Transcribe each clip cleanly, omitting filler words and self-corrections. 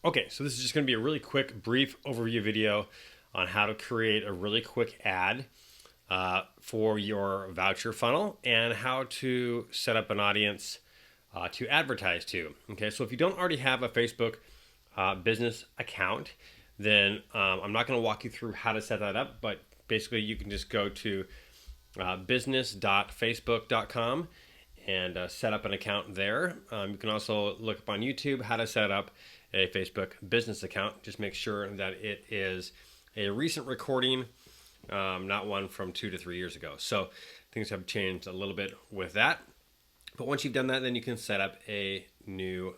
Okay, so this is just going to be a really quick, brief overview video on how to create a really quick ad for your voucher funnel and how to set up an audience to advertise to. Okay, so if you don't already have a Facebook business account, then I'm not going to walk you through how to set that up, but basically you can just go to business.facebook.com and set up an account there. You can also look up on YouTube how to set up a Facebook business account. Just make sure that it is a recent recording, not one from 2 to 3 years ago. So things have changed a little bit with that. But once you've done that, then you can set up a new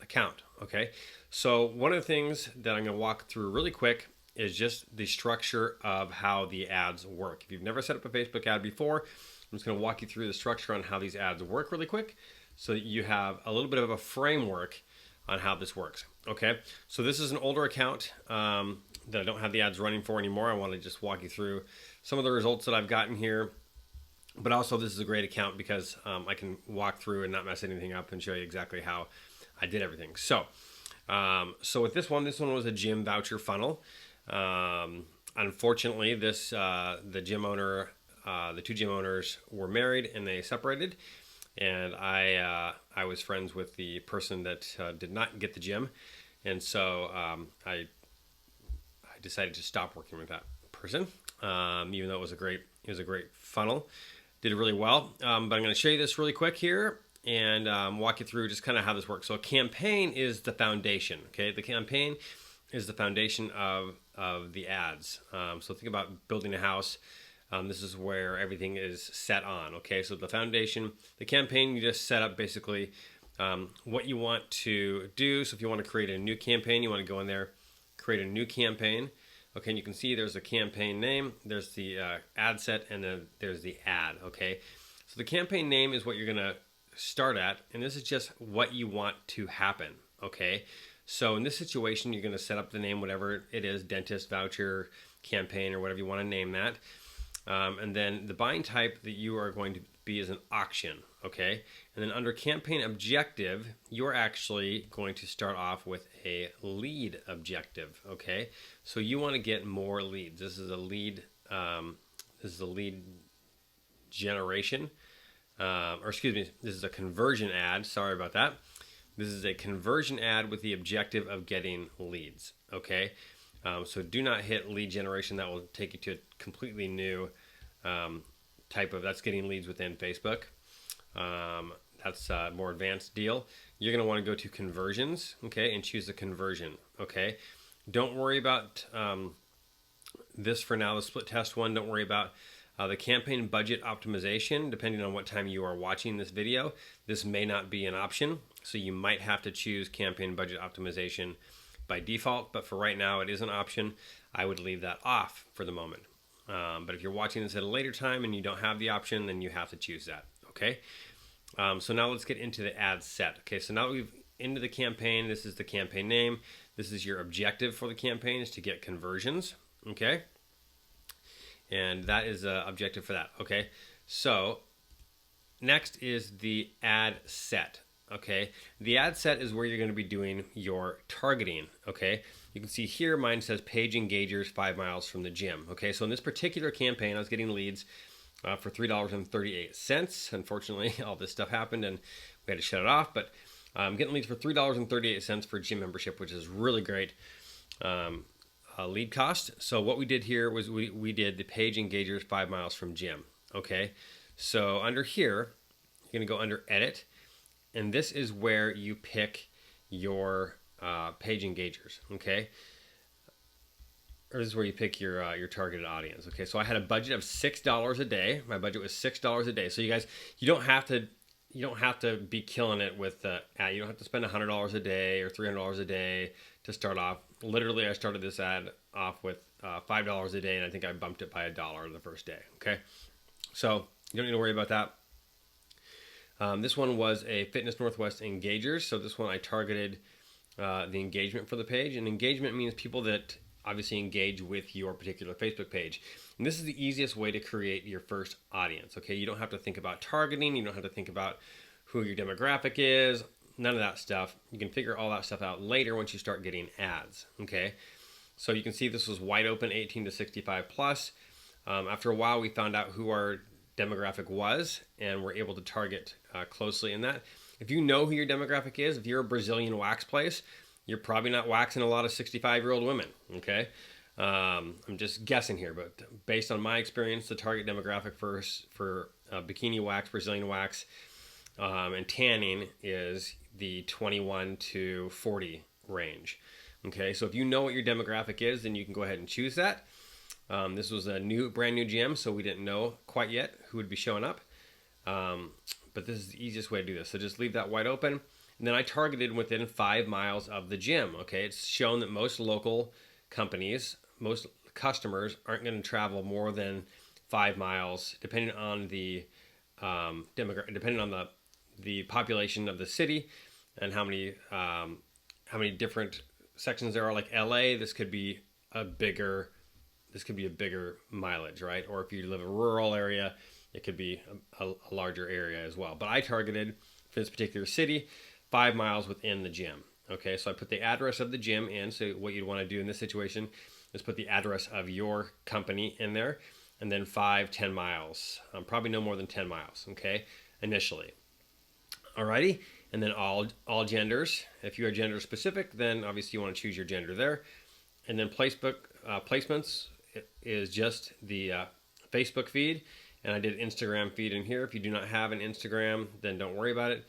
account. Okay. So one of the things that I'm going to walk through really quick is just the structure of how the ads work. If you've never set up a Facebook ad before, I'm just going to walk you through the structure on how these ads work really quick so that you have a little bit of a framework on how this works. Okay, so this is an older account that I don't have the ads running for anymore. I want to just walk you through some of the results that I've gotten here, but also this is a great account because I can walk through and not mess anything up and show you exactly how I did everything. So with this one was a gym voucher funnel. Unfortunately, the gym owner, the two gym owners were married and they separated, and I was friends with the person that did not get the gym, and so I decided to stop working with that person, even though it was a great funnel, did really well. But I'm going to show you this really quick here and walk you through just kind of how this works. So a campaign is the foundation. Okay, the campaign is the foundation of the ads. So think about building a house. This is where everything is set on. Okay, so the foundation, the campaign, you just set up basically what you want to do. So if you want to create a new campaign, you want to go in there, create a new campaign. Okay, and you can see there's a campaign name, there's the ad set, and then there's the ad. Okay, so the campaign name is what you're gonna start at, and this is just what you want to happen. Okay, so in this situation, you're gonna set up the name, whatever it is, dentist voucher campaign or whatever you want to name that. And then the buying type that you are going to be is an auction, okay? And then under campaign objective, you're actually going to start off with a lead objective, okay? So you want to get more leads. This is a lead generation, or excuse me, this is a conversion ad. Sorry about that. This is a conversion ad with the objective of getting leads, okay? So do not hit lead generation. That will take you to a completely new type of, that's getting leads within Facebook. That's a more advanced deal. You're going to want to go to conversions, okay, and choose the conversion, okay? Don't worry about this for now, the split test one. Don't worry about the campaign budget optimization. Depending on what time you are watching this video, this may not be an option. So you might have to choose campaign budget optimization by default, but for right now it is an option. I would leave that off for the moment. But if you're watching this at a later time and you don't have the option, then you have to choose that, okay? So now let's get into the ad set. Okay, so now we've into the campaign. This is the campaign name. This is your objective for the campaign, is to get conversions, okay? And that is the objective for that, okay? So next is the ad set. Okay, the ad set is where you're going to be doing your targeting. Okay, you can see here mine says page engagers 5 miles from the gym. Okay, so in this particular campaign, I was getting leads for $3.38. Unfortunately, all this stuff happened and we had to shut it off. But I'm getting leads for $3.38 for gym membership, which is really great lead cost. So what we did here was we did the page engagers 5 miles from gym. Okay, so under here, you're going to go under edit. And this is where you pick your page engagers, okay? Or this is where you pick your targeted audience, okay? So I had a budget of $6 a day. My budget was $6 a day. So you guys, you don't have to be killing it with you don't have to spend $100 a day or $300 a day to start off. Literally, I started this ad off with $5 a day, and I think I bumped it by $1 the first day, okay? So you don't need to worry about that. This one was a Fitness Northwest engagers. So this one I targeted the engagement for the page. And engagement means people that obviously engage with your particular Facebook page. And this is the easiest way to create your first audience. Okay, you don't have to think about targeting. You don't have to think about who your demographic is. none of that stuff. You can figure all that stuff out later once you start getting ads, okay? So you can see this was wide open, 18 to 65 plus. After a while, we found out who our demographic was, and we're able to target closely in that. If you know who your demographic is, if you're a Brazilian wax place, you're probably not waxing a lot of 65-year-old women, okay? I'm just guessing here, but based on my experience, the target demographic for bikini wax, Brazilian wax, and tanning is the 21 to 40 range. Okay, so if you know what your demographic is, then you can go ahead and choose that. This was a brand new gym, so we didn't know quite yet who would be showing up. But this is the easiest way to do this. So just leave that wide open. And then I targeted within 5 miles of the gym. Okay, it's shown that most local companies, most customers aren't going to travel more than 5 miles, depending on the depending on the population of the city and how many different sections there are. Like LA, this could be a bigger mileage, right? Or if you live in a rural area, it could be a larger area as well. But I targeted for this particular city 5 miles within the gym. Okay, so I put the address of the gym in. So what you'd want to do in this situation is put the address of your company in there, and then 5-10 miles, probably no more than 10 miles, okay, initially. Alrighty, and then all genders. If you are gender specific, then obviously you want to choose your gender there. And then Facebook placements is just the Facebook feed, and I did Instagram feed in here. If you do not have an Instagram, then don't worry about it.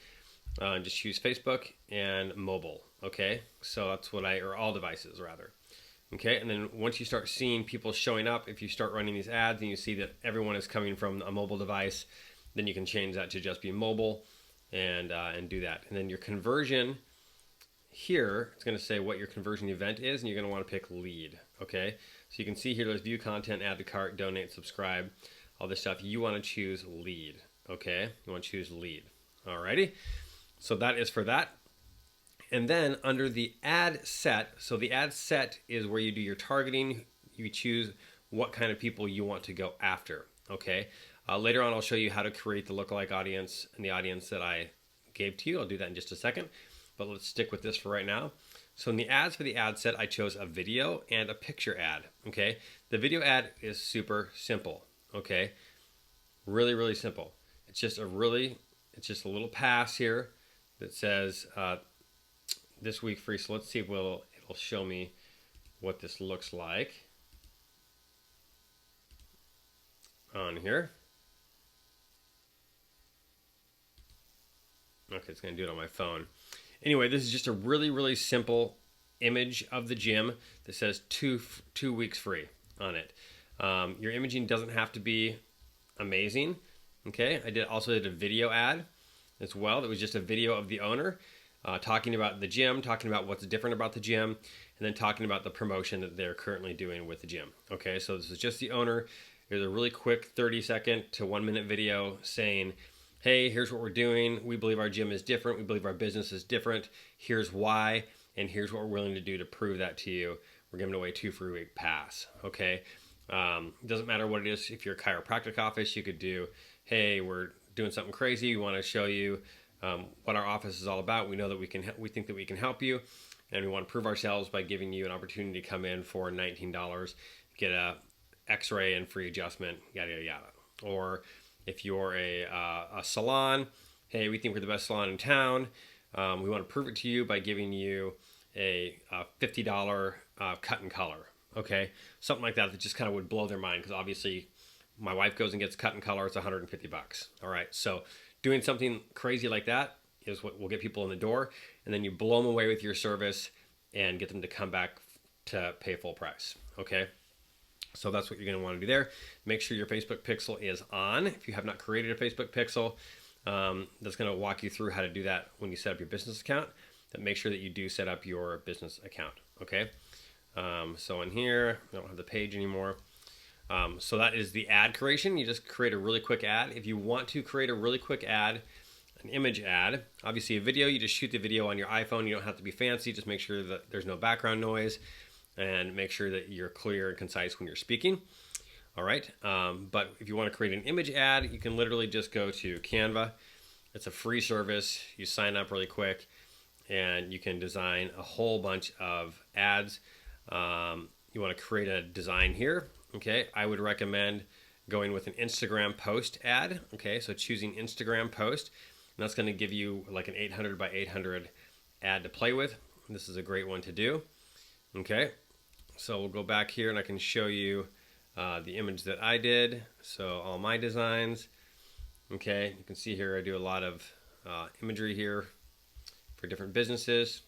Just choose Facebook and mobile, okay? So that's or all devices rather. Okay, and then once you start seeing people showing up, if you start running these ads and you see that everyone is coming from a mobile device, then you can change that to just be mobile and do that. And then your conversion here, it's going to say what your conversion event is, and you're going to want to pick lead. Okay, so you can see here, there's view content, add to cart, donate, subscribe, all this stuff. You want to choose lead. Okay, you want to choose lead. Alrighty, so that is for that. And then under the ad set, so the ad set is where you do your targeting. You choose what kind of people you want to go after, okay? Later on, I'll show you how to create the lookalike audience and the audience that I gave to you. I'll do that in just a second, but let's stick with this for right now. So in the ads for the ad set, I chose a video and a picture ad, okay? The video ad is super simple, okay? Really, really simple. It's just a little pass here that says, this week free. So let's see if it'll show me what this looks like on here. Okay, it's going to do it on my phone. Anyway, this is just a really, really simple image of the gym that says two weeks free on it. Your imaging doesn't have to be amazing. Okay, I also did a video ad as well. That was just a video of the owner. Talking about the gym, talking about what's different about the gym, and then talking about the promotion that they're currently doing with the gym. Okay, so this is just the owner. Here's a really quick 30-second to 1-minute video saying, hey, here's what we're doing. We believe our gym is different. We believe our business is different. Here's why, and here's what we're willing to do to prove that to you. We're giving away 2 free-week pass, okay? It doesn't matter what it is. If you're a chiropractic office, you could do, hey, we're doing something crazy. We want to show you what our office is all about. We know that we think that we can help you, and we want to prove ourselves by giving you an opportunity to come in for $19, get a X-ray and free adjustment, yada yada yada. Or if you're a salon, hey, we think we're the best salon in town. We want to prove it to you by giving you a $50 cut and color. Okay, something like that just kind of would blow their mind, because obviously my wife goes and gets cut and color. It's $150. All right, so doing something crazy like that is what will get people in the door, and then you blow them away with your service and get them to come back to pay full price, okay? So that's what you're gonna wanna do there. Make sure your Facebook pixel is on. If you have not created a Facebook pixel, that's gonna walk you through how to do that when you set up your business account. But make sure that you do set up your business account, okay? So in here, I don't have the page anymore. So that is the ad creation. You just create a really quick ad. If you want to create a really quick ad, an image ad, obviously a video, you just shoot the video on your iPhone. You don't have to be fancy. Just make sure that there's no background noise, and make sure that you're clear and concise when you're speaking. All right. But if you want to create an image ad, you can literally just go to Canva. It's a free service. You sign up really quick. and you can design a whole bunch of ads. You want to create a design here. Okay, I would recommend going with an Instagram post ad. Okay, so choosing Instagram post, and that's going to give you like an 800 by 800 ad to play with. This is a great one to do. Okay, so we'll go back here and I can show you the image that I did. So all my designs. Okay, you can see here I do a lot of imagery here for different businesses.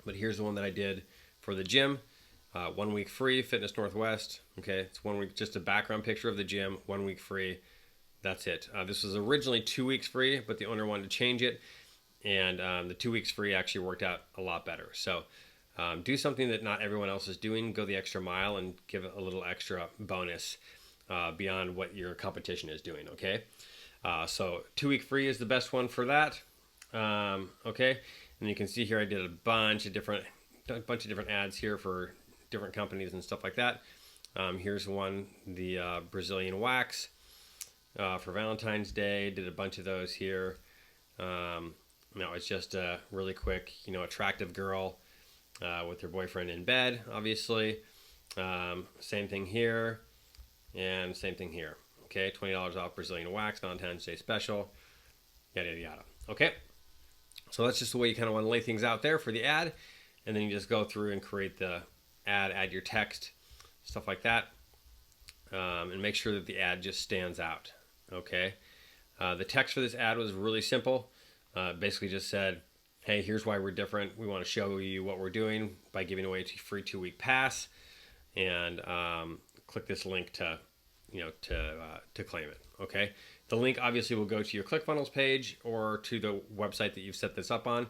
But here's the one that I did for the gym. 1 week free, Fitness Northwest. Okay, it's 1 week, just a background picture of the gym, 1 week free. That's it. This was originally 2 weeks free, but the owner wanted to change it. And the 2 weeks free actually worked out a lot better. So do something that not everyone else is doing. Go the extra mile and give it a little extra bonus beyond what your competition is doing. Okay, so 2 week free is the best one for that. Okay, and you can see here I did a bunch of different ads here for different companies and stuff like that. Here's one, the Brazilian wax for Valentine's Day. Did a bunch of those here. No, it's just a really quick, attractive girl with her boyfriend in bed, obviously. Same thing here, and same thing here. Okay, $20 off Brazilian wax, Valentine's Day special, yada, yada, yada. Okay, so that's just the way you kind of want to lay things out there for the ad, and then you just go through and create the ad, add your text, stuff like that, and make sure that the ad just stands out. Okay, the text for this ad was really simple. Basically just said, hey, here's why we're different. We want to show you what we're doing by giving away a free 2 week pass, and click this link to claim it. Okay, the link obviously will go to your ClickFunnels page or to the website that you've set this up on,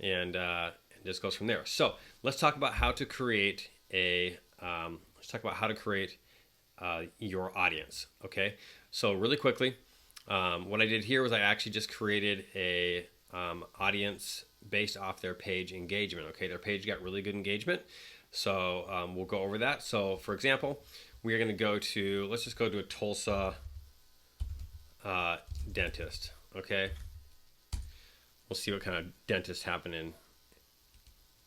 and this goes from there. So let's talk about how to create your audience. Okay, so really quickly, what I did here was I actually just created a audience based off their page engagement. Okay, their page got really good engagement, so we'll go over that. So for example, we are going to let's just go to a Tulsa dentist. Okay, we'll see what kind of dentists happen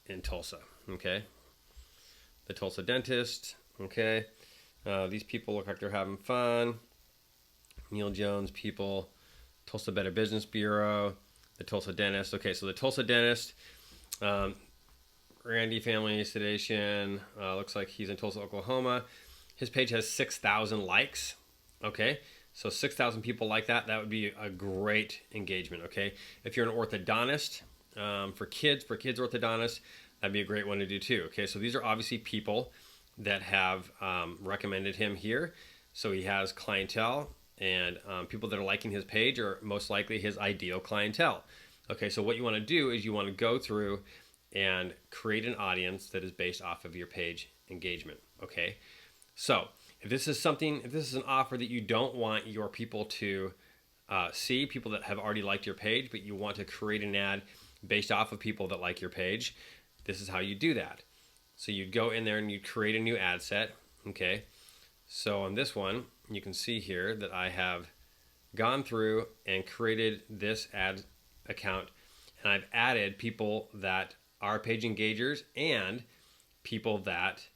in Tulsa. Okay, the Tulsa dentist. Okay, these people look like they're having fun. Neil Jones people, Tulsa Better Business Bureau, the Tulsa dentist. Okay, so the Tulsa dentist, Randy Family Sedation, looks like he's in Tulsa, Oklahoma. His page has 6,000 likes. Okay, so 6,000 people like that. That would be a great engagement. Okay, if you're an orthodontist, for kids orthodontists, that'd be a great one to do too. Okay, so these are obviously people that have recommended him here. So he has clientele, and people that are liking his page are most likely his ideal clientele. Okay, so what you want to do is you want to go through and create an audience that is based off of your page engagement. Okay, so if this is an offer that you don't want your people to see, people that have already liked your page, but you want to create an ad based off of people that like your page, this is how you do that. So you'd go in there and you'd create a new ad set. Okay, so on this one, you can see here that I have gone through and created this ad account, and I've added people that are page engagers and people that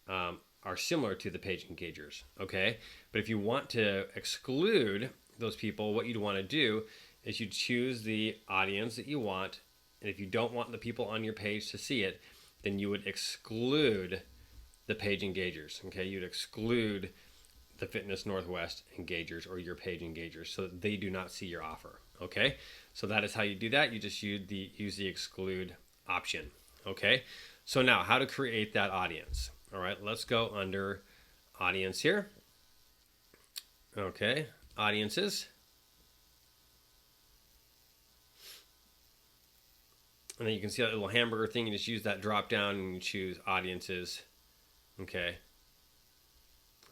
are similar to the page engagers. Okay, but if you want to exclude those people, what you'd want to do is you choose the audience that you want, and if you don't want the people on your page to see it, then you would exclude the page engagers. Okay, you'd exclude the Fitness Northwest engagers or your page engagers so that they do not see your offer. Okay, so that is how you do that. You just use the exclude option. Okay, so now how to create that audience. All right, let's go under audience here. Okay, audiences. And then you can see that little hamburger thing. You just use that drop down and you choose audiences. Okay,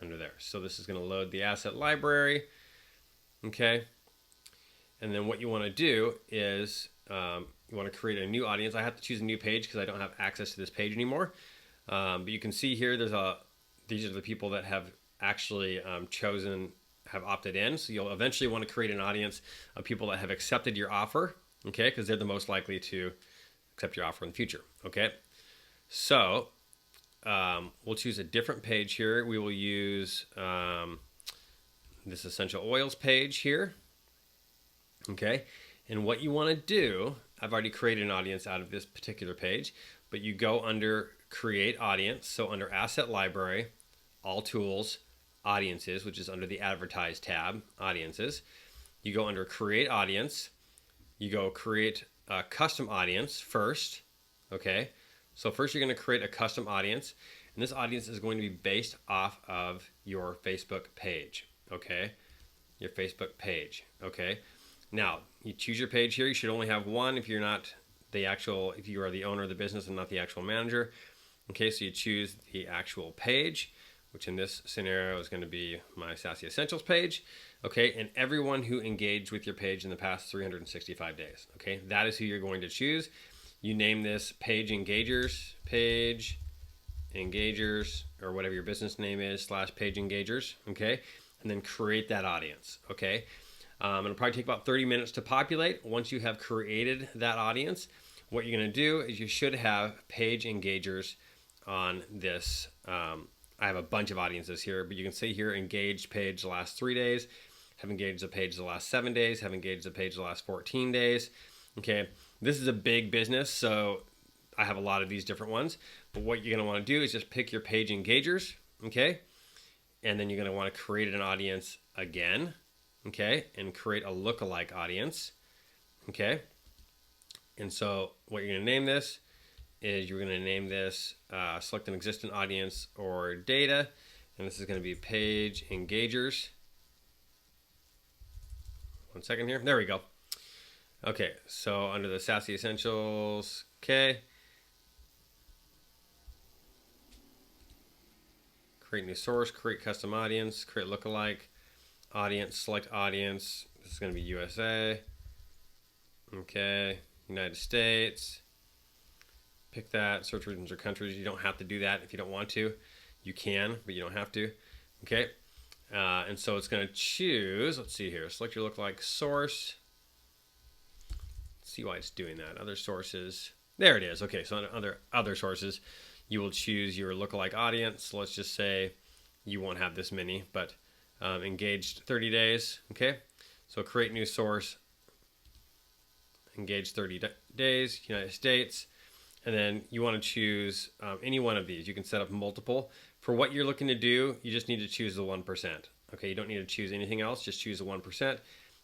under there. So this is going to load the asset library. Okay, and then what you want to do is you want to create a new audience. I have to choose a new page because I don't have access to this page anymore. But you can see here these are the people that have actually have opted in. So you'll eventually want to create an audience of people that have accepted your offer. Okay, because they're the most likely to accept your offer in the future. Okay, so we'll choose a different page here. We will use this essential oils page here. Okay, and what you want to do, I've already created an audience out of this particular page, but you go under create audience. So under asset library, all tools, audiences, which is under the advertise tab, audiences. You go under create audience. You go create a custom audience first. Okay, so first you're going to create a custom audience, and this audience is going to be based off of your Facebook page. Okay, your Facebook page. Okay, now you choose your page here. You should only have one if you're not if you are the owner of the business and not the actual manager. Okay, so you choose the actual page, which in this scenario is going to be my Sassy Essentials page. Okay, and everyone who engaged with your page in the past 365 days. Okay, that is who you're going to choose. You name this page engagers, or whatever your business name is, /page engagers. Okay, and then create that audience. Okay, it'll probably take about 30 minutes to populate. Once you have created that audience, what you're going to do is you should have page engagers on this. I have a bunch of audiences here, but you can see here engaged page the last 3 days, have engaged the page the last 7 days, have engaged the page the last 14 days. Okay, this is a big business, so I have a lot of these different ones. But what you're going to want to do is just pick your page engagers. Okay, and then you're going to want to create an audience again. Okay, and create a lookalike audience. Okay, and so what you're going to name this is you're going to name this select an existing audience or data, and this is going to be page engagers. One second here. There we go. Okay, so under the Sassy Essentials, okay. Create new source, create custom audience, create lookalike audience, select audience. This is going to be USA. Okay, United States. Pick that, search regions or countries. You don't have to do that if you don't want to. You can, but you don't have to. Okay, and so it's going to choose, let's see here, select your lookalike source. Let's see why it's doing that. Other sources. There it is. Okay, so under other sources, you will choose your lookalike audience. Let's just say you won't have this many, but engaged 30 days. Okay, so create new source, engaged 30 days, United States. And then you want to choose any one of these. You can set up multiple. For what you're looking to do, you just need to choose the 1%. Okay, you don't need to choose anything else. Just choose the 1%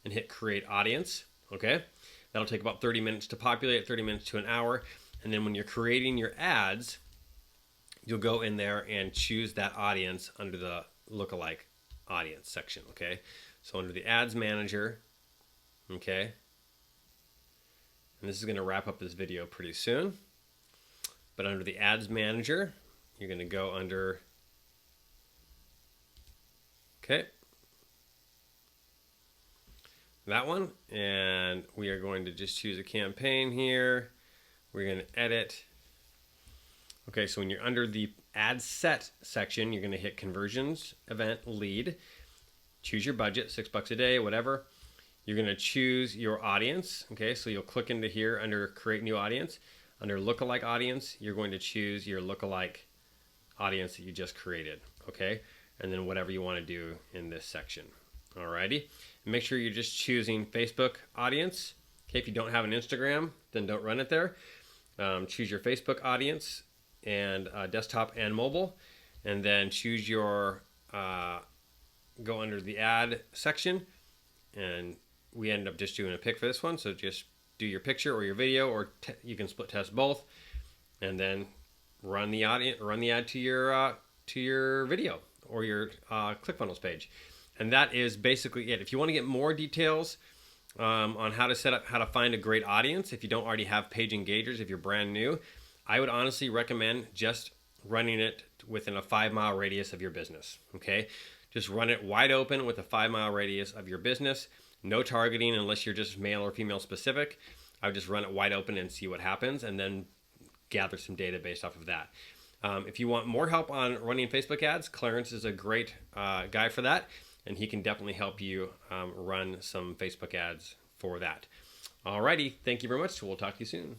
and hit create audience. Okay, that'll take about 30 minutes to populate, 30 minutes to an hour. And then when you're creating your ads, you'll go in there and choose that audience under the lookalike audience section. Okay, so under the ads manager, okay, and this is going to wrap up this video pretty soon. But under the ads manager, you're going to go under, okay, that one, and we are going to just choose a campaign here. We're going to edit. Okay, so when you're under the ad set section, you're going to hit conversions, event, lead, choose your budget, $6 a day, whatever. You're going to choose your audience. Okay, so you'll click into here under create new audience. Under lookalike audience, you're going to choose your lookalike audience that you just created. Okay, and then whatever you want to do in this section. Alrighty, and make sure you're just choosing Facebook audience. Okay, if you don't have an Instagram, then don't run it there. Choose your Facebook audience and desktop and mobile, and then choose your go under the ad section, and we end up just doing a pick for this one. So just do your picture or your video, or you can split test both, and then run the ad to your video or your ClickFunnels page. And that is basically it. If you want to get more details on how to find a great audience, if you don't already have page engagers, if you're brand new, I would honestly recommend just running it within a 5-mile radius of your business. Okay, just run it wide open with a 5-mile radius of your business. No targeting unless you're just male or female specific. I would just run it wide open and see what happens, and then gather some data based off of that. If you want more help on running Facebook ads, Clarence is a great guy for that, and he can definitely help you run some Facebook ads for that. Alrighty, thank you very much. We'll talk to you soon.